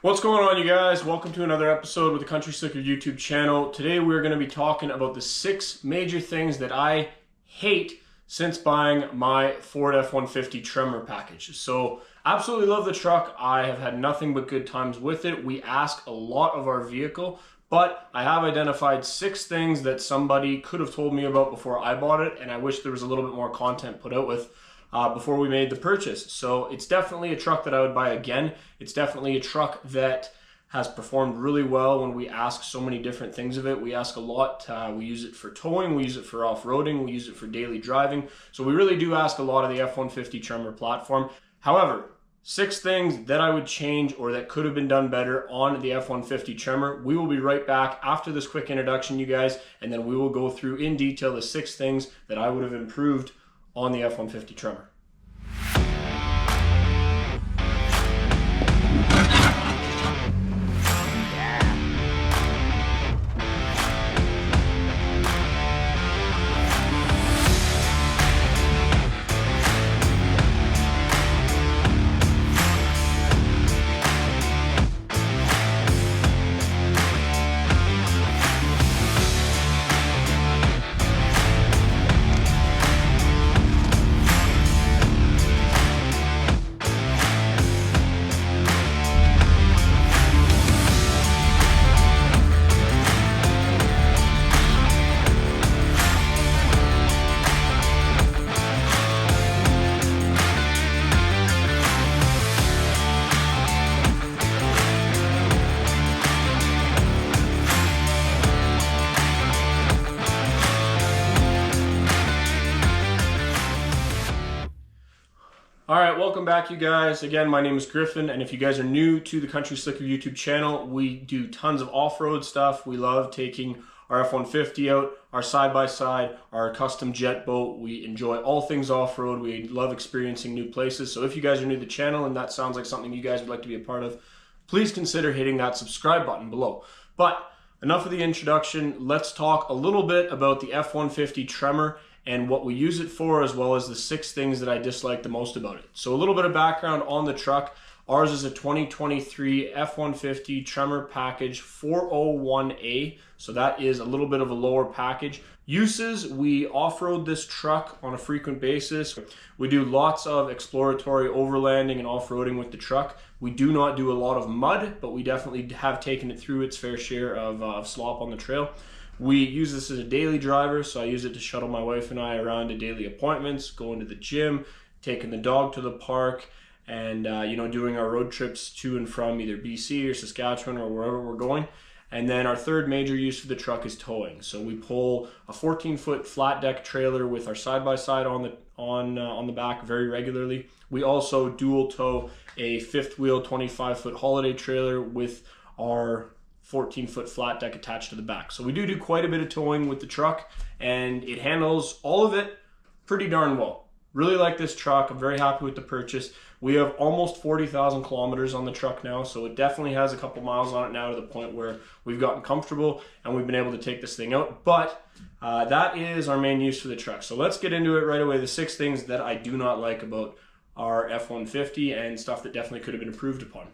What's going on, you guys? Welcome to another episode with the Country Slicker YouTube channel. Today we're going to be talking about the 6 major things that I hate since buying my Ford F-150 Tremor package. So absolutely love the truck. I have had nothing but good times with it. We ask a lot of our vehicle, but I have identified 6 things that somebody could have told me about before I bought it, and I wish there was a little bit more content put out with before we made the purchase. So it's definitely a truck that I would buy again. It's definitely a truck that has performed really well when we ask so many different things of it. We ask a lot. We use it for towing, we use it for off-roading, we use it for daily driving. So we really do ask a lot of the F-150 Tremor platform. However, 6 things that I would change or that could have been done better on the F-150 Tremor. We will be right back after this quick introduction, you guys, and then we will go through in detail the 6 things that I would have improved on the F-150 Tremor. Alright, welcome back, you guys. Again, my name is Griffin, and if you guys are new to the Country Slicker YouTube channel, we do tons of off-road stuff. We love taking our F-150 out, our side-by-side, our custom jet boat. We enjoy all things off-road. We love experiencing new places. So if you guys are new to the channel and that sounds like something you guys would like to be a part of, please consider hitting that subscribe button below. But enough of the introduction. Let's talk a little bit about the F-150 Tremor and what we use it for, as well as the 6 things that I dislike the most about it. So a little bit of background on the truck. Ours is a 2023 F-150 Tremor package 401A, so that is a little bit of a lower package. Uses: we off-road this truck on a frequent basis. We do lots of exploratory overlanding and off-roading with the truck. We do not do a lot of mud, but we definitely have taken it through its fair share of slop on the trail. We use this as a daily driver, so I use it to shuttle my wife and I around to daily appointments, going to the gym, taking the dog to the park, and doing our road trips to and from either BC or Saskatchewan or wherever we're going. And then our third major use for the truck is towing. So we pull a 14-foot flat deck trailer with our side-by-side on the back very regularly. We also dual tow a 5th wheel 25-foot holiday trailer with our 14-foot flat deck attached to the back. So we do quite a bit of towing with the truck, and it handles all of it pretty darn well. Really like this truck. I'm very happy with the purchase. We have almost 40,000 kilometers on the truck now, so it definitely has a couple miles on it now, to the point where we've gotten comfortable and we've been able to take this thing out. But that is our main use for the truck. So let's get into it right away. The 6 things that I do not like about our F-150 and stuff that definitely could have been improved upon.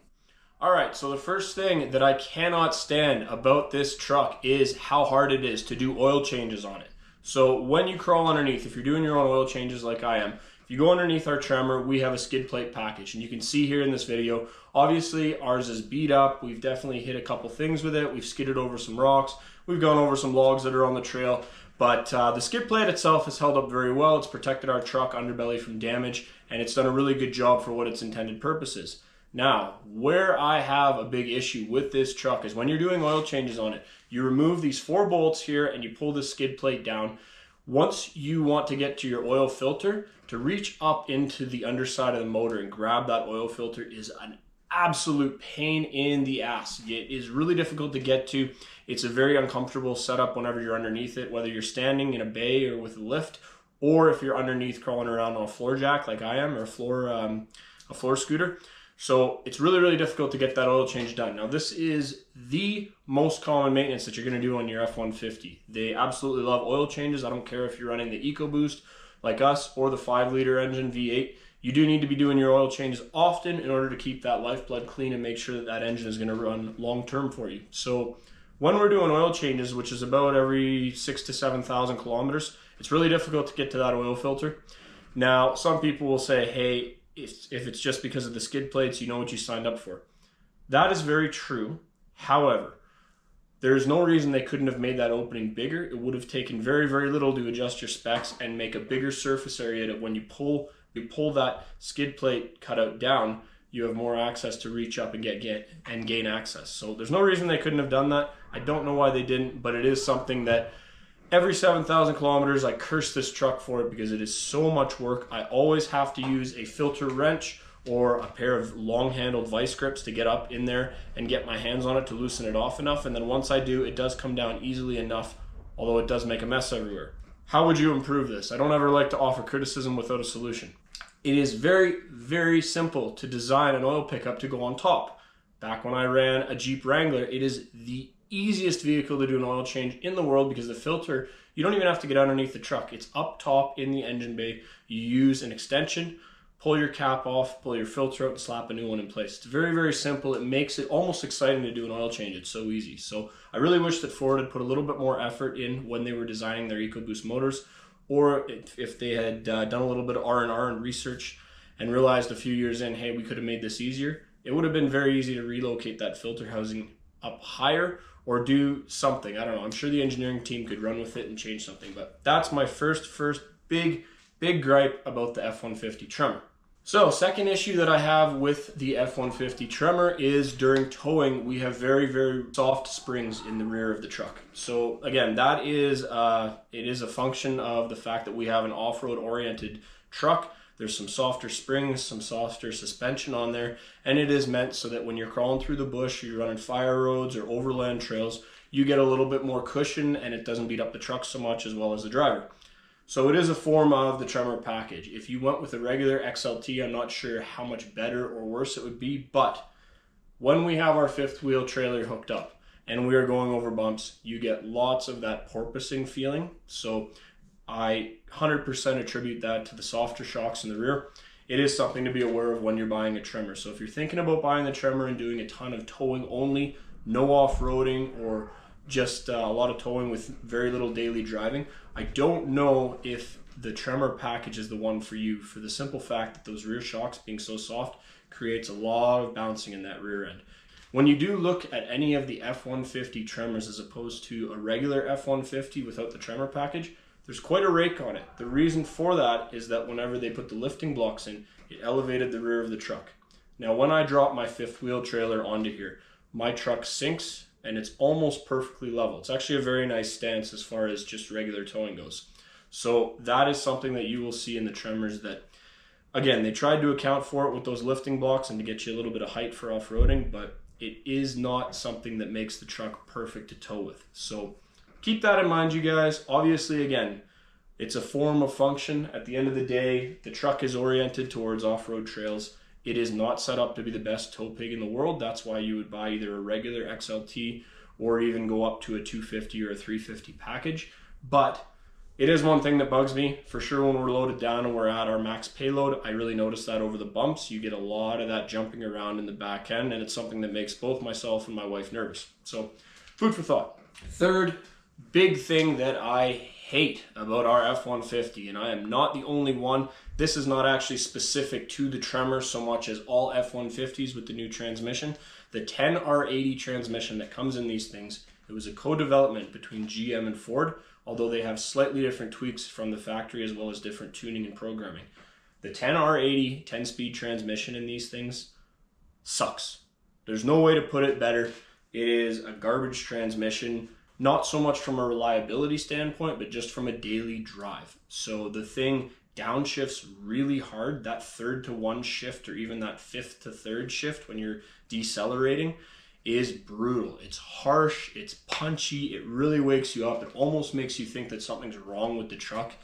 Alright, so the first thing that I cannot stand about this truck is how hard it is to do oil changes on it. So when you crawl underneath, if you're doing your own oil changes like I am, if you go underneath our Tremor, we have a skid plate package. And you can see here in this video, obviously ours is beat up. We've definitely hit a couple things with it. We've skidded over some rocks. We've gone over some logs that are on the trail. But the skid plate itself has held up very well. It's protected our truck underbelly from damage, and it's done a really good job for what its intended purpose is. Now, where I have a big issue with this truck is when you're doing oil changes on it, you remove these 4 bolts here and you pull the skid plate down. Once you want to get to your oil filter, to reach up into the underside of the motor and grab that oil filter is an absolute pain in the ass. It is really difficult to get to. It's a very uncomfortable setup whenever you're underneath it, whether you're standing in a bay or with a lift, or if you're underneath crawling around on a floor jack like I am, or a floor scooter. So it's really, really difficult to get that oil change done. Now, this is the most common maintenance that you're going to do on your F-150. They absolutely love oil changes. I don't care if you're running the EcoBoost like us or the 5-liter engine V8. you do need to be doing your oil changes often in order to keep that lifeblood clean and make sure that that engine is going to run long term for you. So when we're doing oil changes, which is about every 6,000 to 7,000 kilometers, it's really difficult to get to that oil filter. Now, some people will say, hey, if it's just because of the skid plates, you know what you signed up for. That is very true. However, there is no reason they couldn't have made that opening bigger. It would have taken very, very little to adjust your specs and make a bigger surface area that when you pull that skid plate cutout down, you have more access to reach up and gain access. So there's no reason they couldn't have done that. I don't know why they didn't, but it is something that every 7,000 kilometers, I curse this truck for it because it is so much work. I always have to use a filter wrench or a pair of long-handled vice grips to get up in there and get my hands on it to loosen it off enough. And then once I do, it does come down easily enough, although it does make a mess everywhere. How would you improve this? I don't ever like to offer criticism without a solution. It is very, very simple to design an oil pickup to go on top. Back when I ran a Jeep Wrangler, it is the easiest vehicle to do an oil change in the world because the filter, you don't even have to get underneath the truck. It's up top in the engine bay. You use an extension, pull your cap off, pull your filter out, and slap a new one in place. It's very, very simple. It makes it almost exciting to do an oil change. It's so easy. So I really wish that Ford had put a little bit more effort in when they were designing their EcoBoost motors, or if they had done a little bit of R&R and research and realized a few years in, hey, we could have made this easier. It would have been very easy to relocate that filter housing up higher or do something. I don't know. I'm sure the engineering team could run with it and change something, but that's my first big gripe about the F-150 Tremor. So, second issue that I have with the F-150 Tremor is during towing, we have very, very soft springs in the rear of the truck. So again, that is it is a function of the fact that we have an off-road oriented truck. There's some softer springs, some softer suspension on there, and it is meant so that when you're crawling through the bush, or you're running fire roads or overland trails, you get a little bit more cushion and it doesn't beat up the truck so much as well as the driver. So it is a form of the Tremor package. If you went with a regular XLT, I'm not sure how much better or worse it would be, but when we have our fifth wheel trailer hooked up and we are going over bumps, you get lots of that porpoising feeling. So I 100% attribute that to the softer shocks in the rear. It is something to be aware of when you're buying a Tremor. So if you're thinking about buying the Tremor and doing a ton of towing only, no off-roading or just a lot of towing with very little daily driving, I don't know if the Tremor package is the one for you, for the simple fact that those rear shocks being so soft creates a lot of bouncing in that rear end. When you do look at any of the F-150 Tremors as opposed to a regular F-150 without the Tremor package, there's quite a rake on it. The reason for that is that whenever they put the lifting blocks in, it elevated the rear of the truck. Now when I drop my fifth wheel trailer onto here, my truck sinks and it's almost perfectly level. It's actually a very nice stance as far as just regular towing goes. So that is something that you will see in the Tremors that, again, they tried to account for it with those lifting blocks and to get you a little bit of height for off-roading, but it is not something that makes the truck perfect to tow with. So keep that in mind, you guys. Obviously, again, it's a form of function. At the end of the day, the truck is oriented towards off-road trails. It is not set up to be the best tow pig in the world. That's why you would buy either a regular XLT or even go up to a 250 or a 350 package. But it is one thing that bugs me. For sure, when we're loaded down and we're at our max payload, I really notice that over the bumps. You get a lot of that jumping around in the back end, and it's something that makes both myself and my wife nervous. So, food for thought. Third big thing that I hate about our F-150, and I am not the only one. This is not actually specific to the Tremor so much as all F-150s with the new transmission. The 10R80 transmission that comes in these things, it was a co-development between GM and Ford, although they have slightly different tweaks from the factory as well as different tuning and programming. The 10R80 10-speed transmission in these things sucks. There's no way to put it better. It is a garbage transmission. Not so much from a reliability standpoint, but just from a daily drive. So the thing downshifts really hard. That 3rd to 1 shift or even that 5th to 3rd shift when you're decelerating is brutal. It's harsh, it's punchy, it really wakes you up. It almost makes you think that something's wrong with the truck.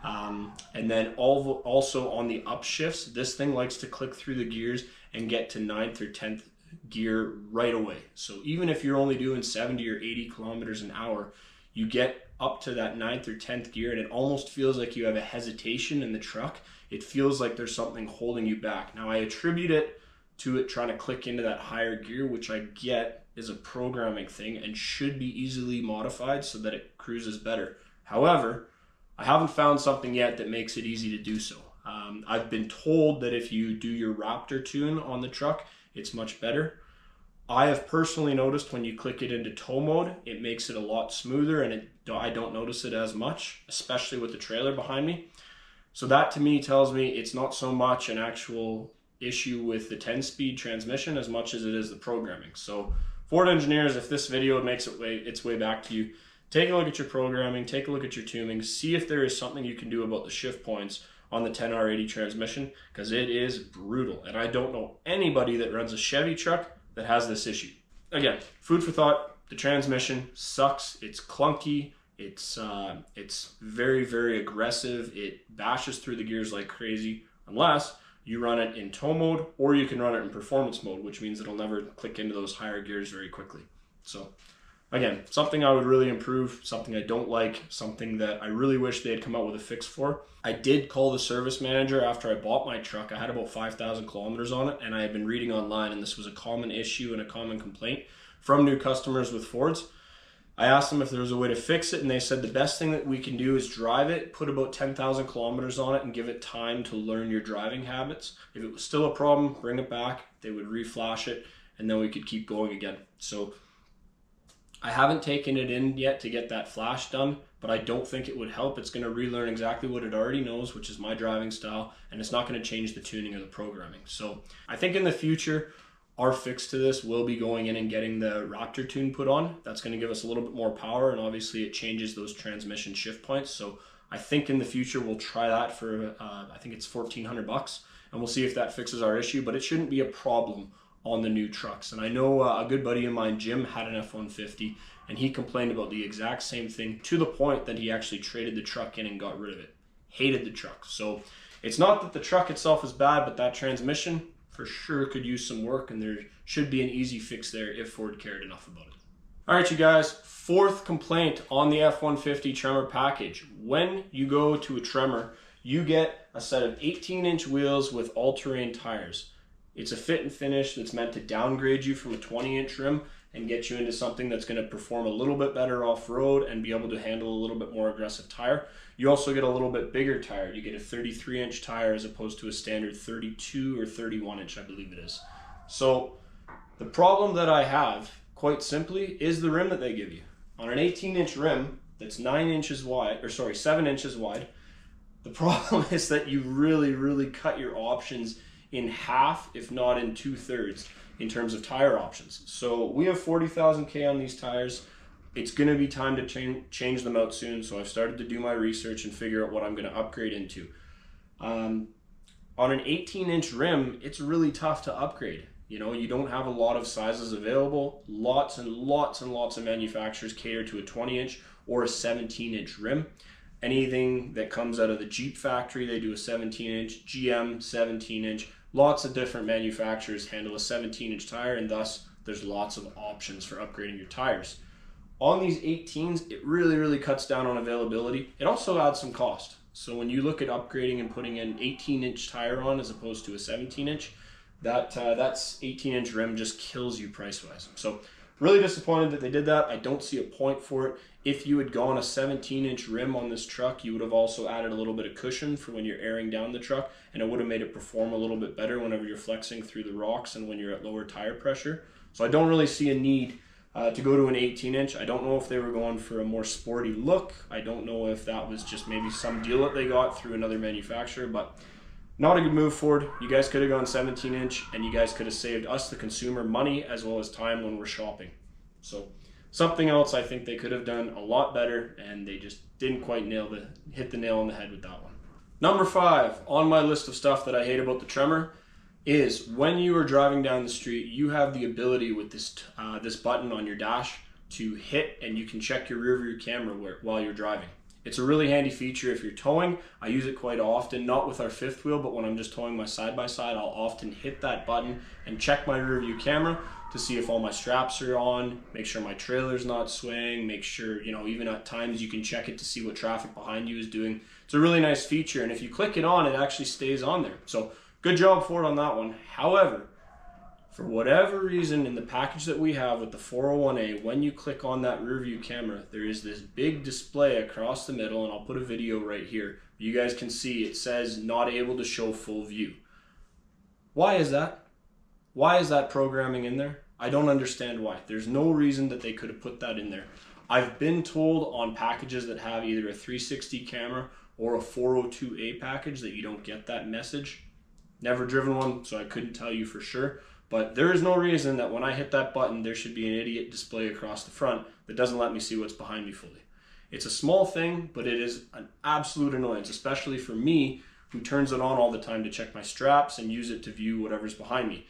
And then also on the upshifts, this thing likes to click through the gears and get to 9th or 10th gear right away. So even if you're only doing 70 or 80 kilometers an hour, you get up to that 9th or 10th gear and it almost feels like you have a hesitation in the truck. It feels like there's something holding you back. Now I attribute it to it trying to click into that higher gear, which I get is a programming thing and should be easily modified so that it cruises better. However, I haven't found something yet that makes it easy to do so. I've been told that if you do your Raptor tune on the truck, it's much better. I have personally noticed when you click it into tow mode, it makes it a lot smoother and I don't notice it as much, especially with the trailer behind me. So that to me tells me it's not so much an actual issue with the 10-speed transmission as much as it is the programming. So Ford engineers, if this video makes its way back to you, take a look at your programming, take a look at your tuning, see if there is something you can do about the shift points on the 10R80 transmission, because it is brutal. And I don't know anybody that runs a Chevy truck that has this issue. Again, food for thought, the transmission sucks, it's clunky, it's very, very aggressive, it bashes through the gears like crazy, unless you run it in tow mode, or you can run it in performance mode, which means it'll never click into those higher gears very quickly. So again, something I would really improve, something I don't like, something that I really wish they had come out with a fix for. I did call the service manager after I bought my truck. I had about 5,000 kilometers on it, and I had been reading online, and this was a common issue and a common complaint from new customers with Fords. I asked them if there was a way to fix it, and they said the best thing that we can do is drive it, put about 10,000 kilometers on it, and give it time to learn your driving habits. If it was still a problem, bring it back. They would reflash it, and then we could keep going again. So I haven't taken it in yet to get that flash done, but I don't think it would help. It's going to relearn exactly what it already knows, which is my driving style, and it's not going to change the tuning or the programming. So I think in the future, our fix to this will be going in and getting the Raptor tune put on. That's going to give us a little bit more power, and obviously it changes those transmission shift points. So I think in the future we'll try that for, I think it's $1,400, and we'll see if that fixes our issue, but it shouldn't be a problem on the new trucks. And I know a good buddy of mine, Jim, had an F-150, and he complained about the exact same thing to the point that he actually traded the truck in and got rid of it. Hated the truck. So it's not that the truck itself is bad, but that transmission for sure could use some work, and there should be an easy fix there if Ford cared enough about it. All right, you guys, fourth complaint on the F-150 Tremor package. When you go to a Tremor, you get a set of 18-inch wheels with all-terrain tires. It's a fit and finish that's meant to downgrade you from a 20-inch rim and get you into something that's going to perform a little bit better off-road and be able to handle a little bit more aggressive tire. You also get a little bit bigger tire. You get a 33-inch tire as opposed to a standard 32 or 31-inch, I believe it is. So the problem that I have, quite simply, is the rim that they give you. On an 18-inch rim that's 7 inches wide, the problem is that you really cut your options in half, if not in 2/3, in terms of tire options. So we have 40,000 K on these tires. It's going to be time to change them out soon, so I've started to do my research and figure out what I'm going to upgrade into. On an 18-inch rim, it's really tough to upgrade. You know, you don't have a lot of sizes available. Lots and lots of manufacturers cater to a 20-inch or a 17-inch rim. Anything that comes out of the Jeep factory, they do a 17-inch, GM 17-inch. Lots of different manufacturers handle a 17-inch tire, and thus there's lots of options for upgrading your tires. On these 18s, it really cuts down on availability. It also adds some cost. So when you look at upgrading and putting an 18-inch tire on as opposed to a 17-inch, that's 18-inch rim just kills you price-wise. So really disappointed that they did that. I don't see a point for it. If you had gone a 17-inch rim on this truck, you would have also added a little bit of cushion for when you're airing down the truck, and it would have made it perform a little bit better whenever you're flexing through the rocks and when you're at lower tire pressure. So I don't really see a need to go to an 18-inch. I don't know if they were going for a more sporty look. I don't know if that was just maybe some deal that they got through another manufacturer, but not a good move, Ford. You guys could have gone 17-inch, and you guys could have saved us, the consumer, money as well as time when we're shopping. So something else I think they could have done a lot better, and they just didn't quite hit the nail on the head with that one. Number 5 on my list of stuff that I hate about the Tremor is when you are driving down the street, you have the ability with this button on your dash to hit, and you can check your rear view camera while you're driving. It's a really handy feature if you're towing. I use it quite often, not with our fifth wheel, but when I'm just towing my side-by-side, I'll often hit that button and check my rear view camera to see if all my straps are on, make sure my trailer's not swaying, make sure, you know, even at times you can check it to see what traffic behind you is doing. It's a really nice feature, and if you click it on, it actually stays on there. So good job Ford on that one. However, for whatever reason, in the package that we have with the 401A, when you click on that rear view camera, there is this big display across the middle, and I'll put a video right here. You guys can see it says not able to show full view. Why is that? Why is that programming in there? I don't understand why. There's no reason that they could have put that in there. I've been told on packages that have either a 360 camera or a 402A package that you don't get that message. Never driven one, so I couldn't tell you for sure. But there is no reason that when I hit that button, there should be an idiot display across the front that doesn't let me see what's behind me fully. It's a small thing, but it is an absolute annoyance, especially for me, who turns it on all the time to check my straps and use it to view whatever's behind me.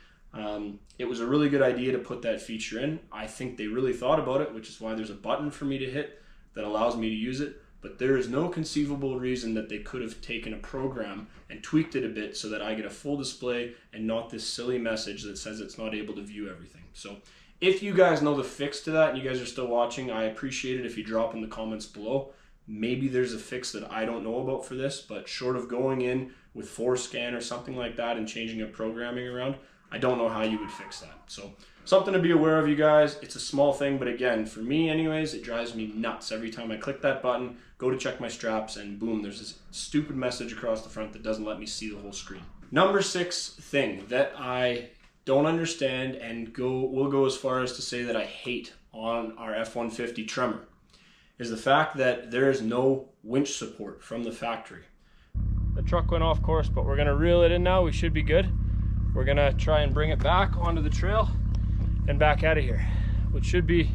It was a really good idea to put that feature in. I think they really thought about it, which is why there's a button for me to hit that allows me to use it. But there is no conceivable reason that they could have taken a program and tweaked it a bit so that I get a full display and not this silly message that says it's not able to view everything. So if you guys know the fix to that and you guys are still watching, I appreciate it if you drop in the comments below. Maybe there's a fix that I don't know about for this, but short of going in with ForScan or something like that and changing a programming around, I don't know how you would fix that. So something to be aware of, you guys. It's a small thing, but again, for me anyways, it drives me nuts every time I click that button, go to check my straps, and boom, there's this stupid message across the front that doesn't let me see the whole screen. Number 6 thing that I don't understand and will go as far as to say that I hate on our F-150 Tremor is the fact that there is no winch support from the factory. The truck went off course, but we're gonna reel it in now. We should be good. We're gonna try and bring it back onto the trail and back out of here, which should be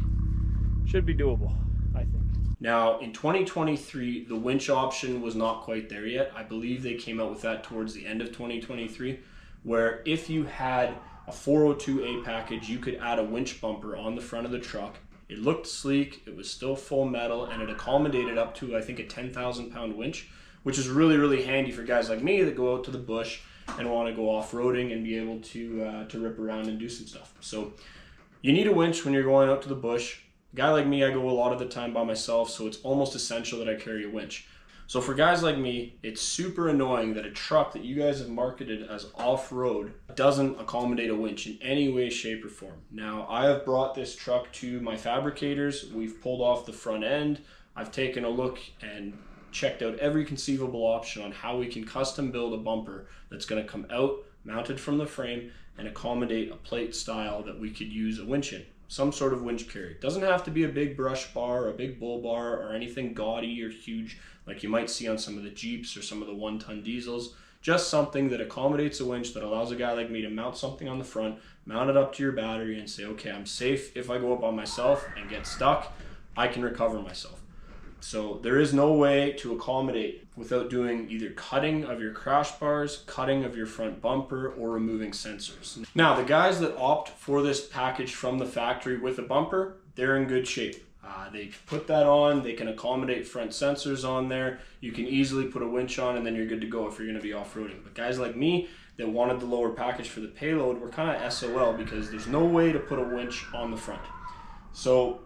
doable, I think. Now, in 2023, the winch option was not quite there yet. I believe they came out with that towards the end of 2023, where if you had a 402A package, you could add a winch bumper on the front of the truck. It looked sleek, it was still full metal, and it accommodated up to, I think, a 10,000 pound winch, which is really, really handy for guys like me that go out to the bush and want to go off-roading and be able to rip around and do some stuff. So you need a winch when you're going out to the bush. A guy like me, I go a lot of the time by myself, so it's almost essential that I carry a winch. So for guys like me, it's super annoying that a truck that you guys have marketed as off-road doesn't accommodate a winch in any way, shape, or form. Now, I have brought this truck to my fabricators. We've pulled off the front end. I've taken a look and checked out every conceivable option on how we can custom build a bumper that's going to come out, mounted from the frame, and accommodate a plate style that we could use a winch in. Some sort of winch carry. It doesn't have to be a big brush bar or a big bull bar or anything gaudy or huge like you might see on some of the Jeeps or some of the 1-ton diesels. Just something that accommodates a winch that allows a guy like me to mount something on the front, mount it up to your battery and say, okay, I'm safe. If I go up on myself and get stuck, I can recover myself. So there is no way to accommodate without doing either cutting of your crash bars, cutting of your front bumper, or removing sensors. Now, the guys that opt for this package from the factory with a bumper, they're in good shape. They put that on, they can accommodate front sensors on there, you can easily put a winch on, and then you're good to go if you're gonna be off-roading. But guys like me that wanted the lower package for the payload, we're kind of SOL because there's no way to put a winch on the front. So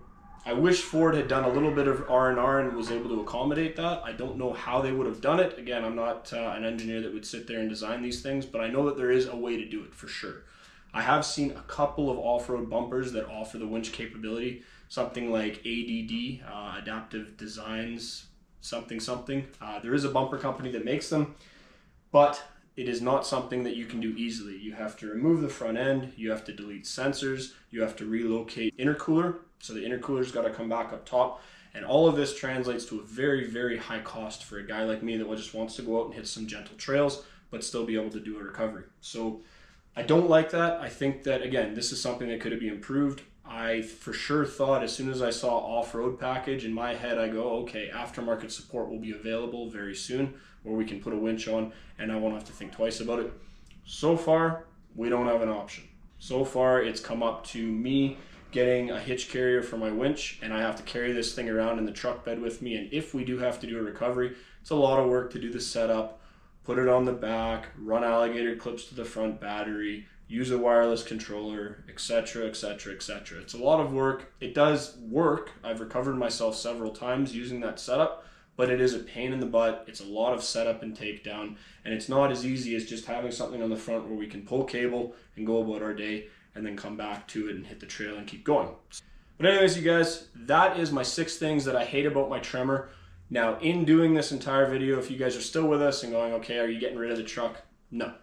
I wish Ford had done a little bit of R&R and was able to accommodate that. I don't know how they would have done it. Again, I'm not an engineer that would sit there and design these things, but I know that there is a way to do it for sure. I have seen a couple of off-road bumpers that offer the winch capability, something like ADD, Adaptive Designs, something. There is a bumper company that makes them, but it is not something that you can do easily. You have to remove the front end, you have to delete sensors, you have to relocate intercooler, so the intercooler's got to come back up top, and all of this translates to a very, very high cost for a guy like me that just wants to go out and hit some gentle trails, but still be able to do a recovery. So I don't like that. I think that, again, this is something that could be improved. I for sure thought as soon as I saw off-road package, in my head I go, okay, aftermarket support will be available very soon where we can put a winch on and I won't have to think twice about it. So far, we don't have an option. So far, it's come up to me getting a hitch carrier for my winch, and I have to carry this thing around in the truck bed with me, and if we do have to do a recovery, it's a lot of work to do the setup, put it on the back, run alligator clips to the front battery, use a wireless controller, etc., etc., etc. It's a lot of work. It does work. I've recovered myself several times using that setup, but it is a pain in the butt. It's a lot of setup and takedown, and it's not as easy as just having something on the front where we can pull cable and go about our day and then come back to it and hit the trail and keep going. But anyways, you guys, that is my 6 things that I hate about my Tremor. Now, in doing this entire video, if you guys are still with us and going, okay, are you getting rid of the truck? No,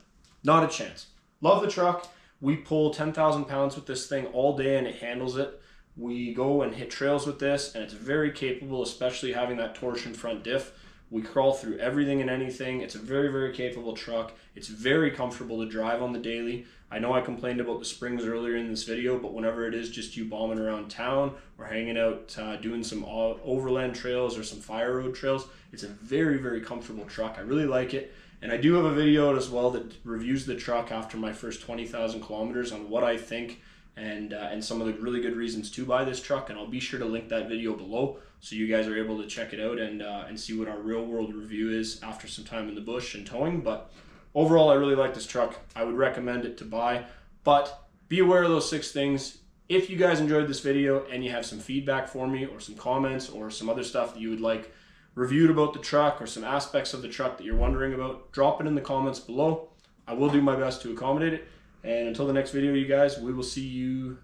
not a chance. Love the truck. We pull 10,000 pounds with this thing all day and it handles it. We go and hit trails with this and it's very capable, especially having that torsion front diff. We crawl through everything and anything. It's a very, very capable truck. It's very comfortable to drive on the daily. I know I complained about the springs earlier in this video, but whenever it is just you bombing around town or hanging out doing some overland trails or some fire road trails, it's a very, very comfortable truck. I really like it. And I do have a video out as well that reviews the truck after my first 20,000 kilometers on what I think and some of the really good reasons to buy this truck, and I'll be sure to link that video below so you guys are able to check it out and see what our real world review is after some time in the bush and towing. But overall, I really like this truck. I would recommend it to buy, but be aware of those 6 things. If you guys enjoyed this video and you have some feedback for me or some comments or some other stuff that you would like reviewed about the truck or some aspects of the truck that you're wondering about, drop it in the comments below. I will do my best to accommodate it. And until the next video, you guys, we will see you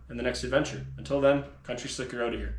in the next adventure. Until then, Country Slicker out of here.